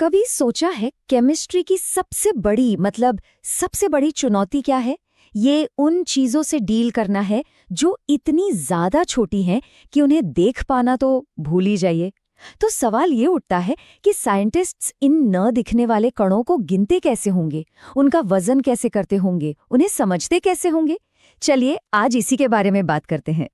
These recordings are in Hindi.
कभी सोचा है केमिस्ट्री की सबसे बड़ी चुनौती क्या है? ये उन चीजों से डील करना है जो इतनी ज्यादा छोटी हैं कि उन्हें देख पाना तो भूल ही जाइए। तो सवाल ये उठता है कि साइंटिस्ट्स इन न दिखने वाले कणों को गिनते कैसे होंगे, उनका वजन कैसे करते होंगे, उन्हें समझते कैसे होंगे। चलिए आज इसी के बारे में बात करते हैं।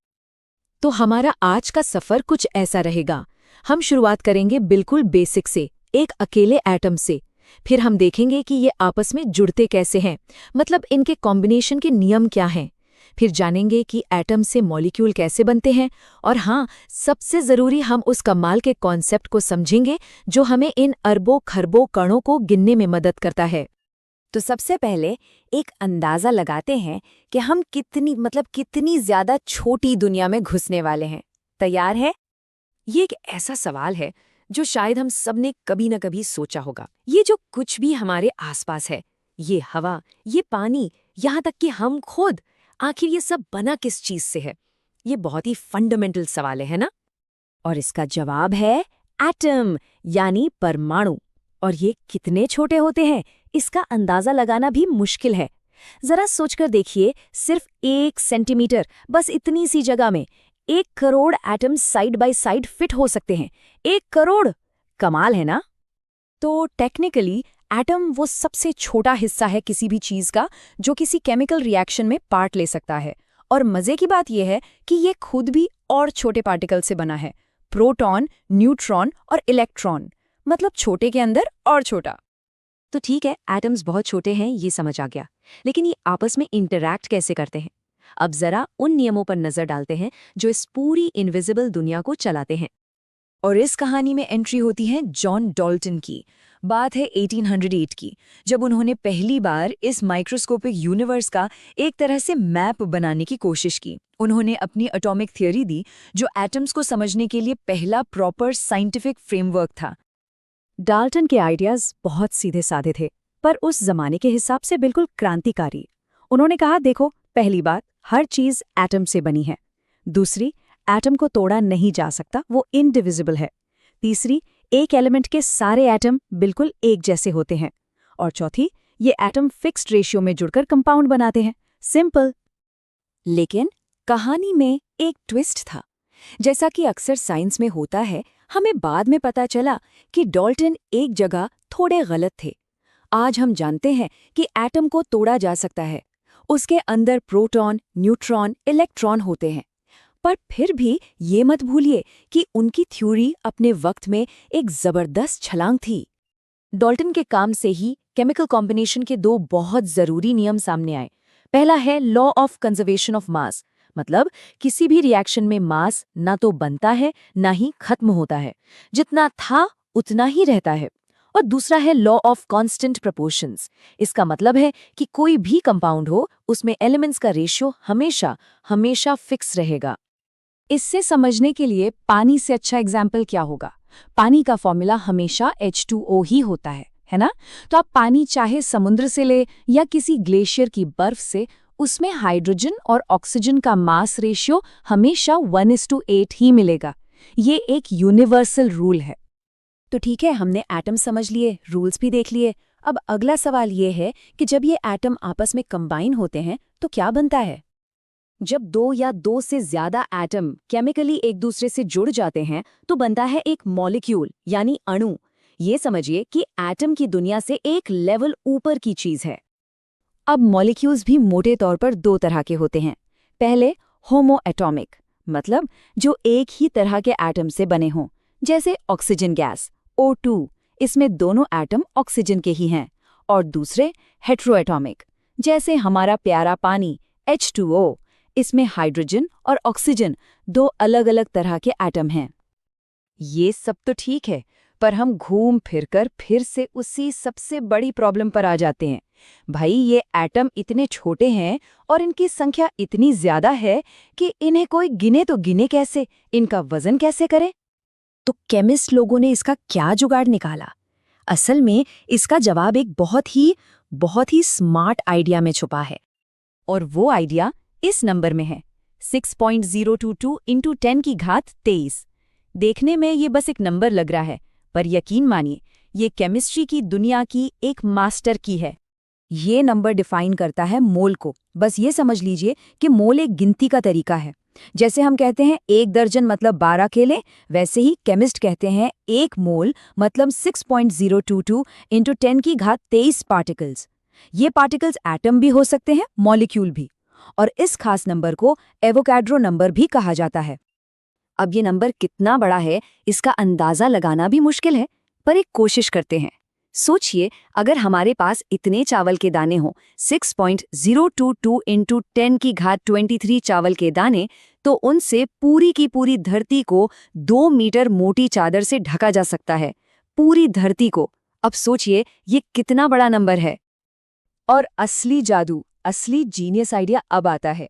तो हमारा आज का सफर कुछ ऐसा रहेगा। हम शुरुआत करेंगे बिल्कुल बेसिक से, एक अकेले एटम से। फिर हम देखेंगे कि ये आपस में जुड़ते कैसे हैं, मतलब इनके कॉम्बिनेशन के नियम क्या हैं। फिर जानेंगे कि एटम से मॉलिक्यूल कैसे बनते हैं, और हाँ, सबसे ज़रूरी हम उस कमाल के कॉन्सेप्ट को समझेंगे जो हमें इन अरबों खरबों कणों को गिनने में मदद करता है। तो सबसे पहले एक अंदाजा लगाते हैं कि हम कितनी ज्यादा छोटी दुनिया में घुसने वाले हैं। तैयार है? ये एक ऐसा सवाल है जो शायद हम सब ने कभी न कभी सोचा होगा। ये जो कुछ भी हमारे आसपास है, ये हवा, ये पानी, यहाँ तक कि हम खुद, आखिर ये सब बना किस चीज से है? ये बहुत ही फंडामेंटल सवाल है ना? और इसका जवाब है एटम, यानी परमाणु। और ये कितने छोटे होते हैं, इसका अंदाजा लगाना भी मुश्किल है। जरा सोचकर देखिए, सिर्फ 1 सेंटीमीटर, बस इतनी सी जगह में 1 crore atom side by side fit हो सकते हैं। 1 करोड़! कमाल है ना? तो टेक्निकली एटम वो सबसे छोटा हिस्सा है किसी भी चीज का जो किसी केमिकल रिएक्शन में पार्ट ले सकता है। और मजे की बात यह है कि ये खुद भी और छोटे पार्टिकल से बना है, प्रोटॉन, न्यूट्रॉन और इलेक्ट्रॉन। मतलब छोटे के अंदर और छोटा। तो ठीक है, एटम्स बहुत छोटे हैं, ये समझ आ गया। लेकिन ये आपस में इंटरैक्ट कैसे करते हैं? अब जरा उन नियमों पर नजर डालते हैं जो इस पूरी इनविजिबल दुनिया को चलाते हैं। और इस कहानी में एंट्री होती है जॉन डाल्टन की। बात है 1808 की, जब उन्होंने पहली बार इस माइक्रोस्कोपिक यूनिवर्स का एक तरह से मैप बनाने की कोशिश की। उन्होंने अपनी एटॉमिक थ्योरी दी, जो एटम्स को समझने के लिए पहला प्रॉपर साइंटिफिक फ्रेमवर्क था। डाल्टन के आइडियाज बहुत सीधे साधे थे, पर उस जमाने के हिसाब से बिल्कुल क्रांतिकारी। उन्होंने कहा, देखो, पहली बात, हर चीज एटम से बनी है। दूसरी, एटम को तोड़ा नहीं जा सकता, वो इनडिविजिबल है। तीसरी, एक एलिमेंट के सारे एटम बिल्कुल एक जैसे होते हैं। और चौथी, ये एटम फिक्स्ड रेशियो में जुड़कर कंपाउंड बनाते हैं। सिंपल। लेकिन कहानी में एक ट्विस्ट था। जैसा कि अक्सर साइंस में होता है, हमें बाद में पता चला कि डाल्टन एक जगह थोड़े गलत थे। आज हम जानते हैं कि एटम को तोड़ा जा सकता है। उसके अंदर प्रोटॉन, न्यूट्रॉन, इलेक्ट्रॉन होते हैं। पर फिर भी ये मत भूलिए कि उनकी थ्योरी अपने वक्त में एक जबरदस्त छलांग थी। डाल्टन के काम से ही केमिकल कॉम्बिनेशन के 2 बहुत जरूरी नियम सामने आए। पहला है law of conservation of mass, मतलब किसी भी रिएक्शन में मास ना तो बनता है ना ही खत्म होता है, जितना था उतना ही रहता है। और दूसरा है लॉ ऑफ कांस्टेंट प्रोपोर्शंस। इसका मतलब है कि कोई भी कंपाउंड हो, उसमें एलिमेंट्स का रेशियो हमेशा फिक्स रहेगा। इससे समझने के लिए पानी से अच्छा एग्जाम्पल क्या होगा? पानी का फॉर्मूला हमेशा H2O ही होता है ना? तो आप पानी चाहे समुद्र से ले या किसी ग्लेशियर की बर्फ से, उसमें हाइड्रोजन और ऑक्सीजन का मास रेशियो हमेशा 1:8 ही मिलेगा। ये एक यूनिवर्सल रूल है। तो ठीक है, हमने एटम समझ लिए, रूल्स भी देख लिए। अब अगला सवाल ये है कि जब ये एटम आपस में कंबाइन होते हैं तो क्या बनता है? जब 2 या 2 से ज्यादा एटम केमिकली एक दूसरे से जुड़ जाते हैं तो बनता है एक मॉलिक्यूल, यानी अणु। ये समझिए कि एटम की दुनिया से एक लेवल ऊपर की चीज है। अब मॉलिक्यूल्स भी मोटे तौर पर 2 तरह के होते हैं। पहले होमो एटॉमिक, मतलब जो एक ही तरह के एटम से बने हों, जैसे ऑक्सीजन गैस O2, इसमें दोनों एटम ऑक्सीजन के ही हैं। और दूसरे हेट्रोएटॉमिक, जैसे हमारा प्यारा पानी H2O, इसमें हाइड्रोजन और ऑक्सीजन 2 अलग-अलग तरह के एटम हैं। ये सब तो ठीक है, पर हम घूम फिरकर फिर से उसी सबसे बड़ी प्रॉब्लम पर आ जाते हैं। भाई, ये एटम इतने छोटे हैं और इनकी संख्या इतनी ज्यादा है कि इन्हें कोई गिने तो गिने कैसे, इनका वजन कैसे करे? तो केमिस्ट लोगों ने इसका क्या जुगाड़ निकाला? असल में इसका जवाब एक बहुत ही स्मार्ट आइडिया में छुपा है। और वो आइडिया इस नंबर में है, 6.022 × 10⁻23। देखने में ये बस एक नंबर लग रहा है, पर यकीन मानिए, ये केमिस्ट्री की दुनिया की एक मास्टर की है। ये नंबर डिफाइन करता है मोल को। बस ये समझ लीजिए कि मोल एक गिनती का तरीका है। जैसे हम कहते हैं 1 दर्जन मतलब 12 केले, वैसे ही केमिस्ट कहते हैं 1 मोल मतलब 6.022 इंटू 10 की घात 23 पार्टिकल्स। ये पार्टिकल्स एटम भी हो सकते हैं, मॉलिक्यूल भी। और इस खास नंबर को एवोकैड्रो नंबर भी कहा जाता है। अब ये नंबर कितना बड़ा है, इसका अंदाजा लगाना भी मुश्किल है, पर एक कोशिश करते हैं। सोचिए, अगर हमारे पास इतने चावल के दाने हों, 6.022 इंटू 10 की घात 23 चावल के दाने, तो उनसे पूरी की पूरी धरती को 2 मीटर मोटी चादर से ढका जा सकता है। पूरी धरती को। अब सोचिए, ये कितना बड़ा नंबर है। और असली जादू, असली जीनियस आइडिया अब आता है।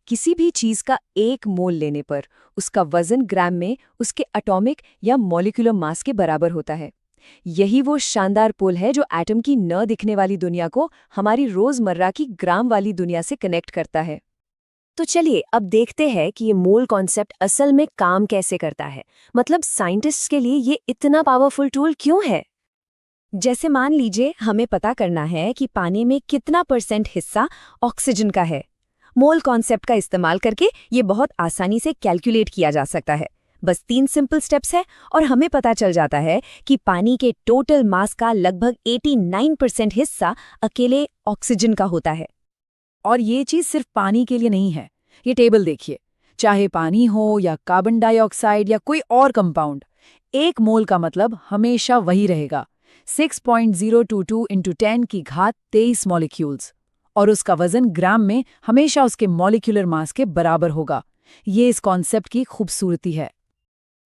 किसी भी चीज का 1 मोल लेने पर उसका वजन ग्राम में उसके एटॉमिक या मॉलिक्यूलर मास के बराबर होता है। यही वो शानदार पुल है जो एटम की न दिखने वाली दुनिया को हमारी रोजमर्रा की ग्राम वाली दुनिया से कनेक्ट करता है। तो चलिए अब देखते हैं कि ये मोल कॉन्सेप्ट असल में काम कैसे करता है। मतलब साइंटिस्ट्स के लिए ये इतना पावरफुल टूल क्यों है। जैसे मान लीजिए हमें पता करना है कि पानी में कितना % हिस्सा ऑक्सीजन का है। मोल कॉन्सेप्ट का इस्तेमाल करके ये बहुत आसानी से कैलकुलेट किया जा सकता है। बस 3 सिंपल स्टेप्स है और हमें पता चल जाता है कि पानी के टोटल मास का लगभग 89% हिस्सा अकेले ऑक्सीजन का होता है। और ये चीज़ सिर्फ पानी के लिए नहीं है। ये टेबल देखिए, चाहे पानी हो या कार्बन डाइऑक्साइड या कोई और कंपाउंड, 1 मोल का मतलब हमेशा वही रहेगा, 6.022 इंटू 10 की घात 23 मॉलिक्यूल्स। और उसका वजन ग्राम में हमेशा उसके मॉलिक्यूलर मास के बराबर होगा। ये इस कॉन्सेप्ट की खूबसूरती है।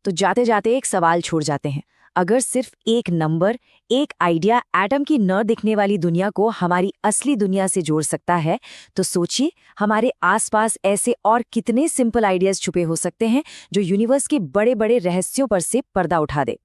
तो जाते जाते एक सवाल छोड़ जाते हैं। अगर सिर्फ एक नंबर, एक आइडिया एटम की न दिखने वाली दुनिया को हमारी असली दुनिया से जोड़ सकता है, तो सोचिए हमारे आसपास ऐसे और कितने सिंपल आइडियाज छुपे हो सकते हैं जो यूनिवर्स के बड़े बड़े रहस्यों पर से पर्दा उठा दे।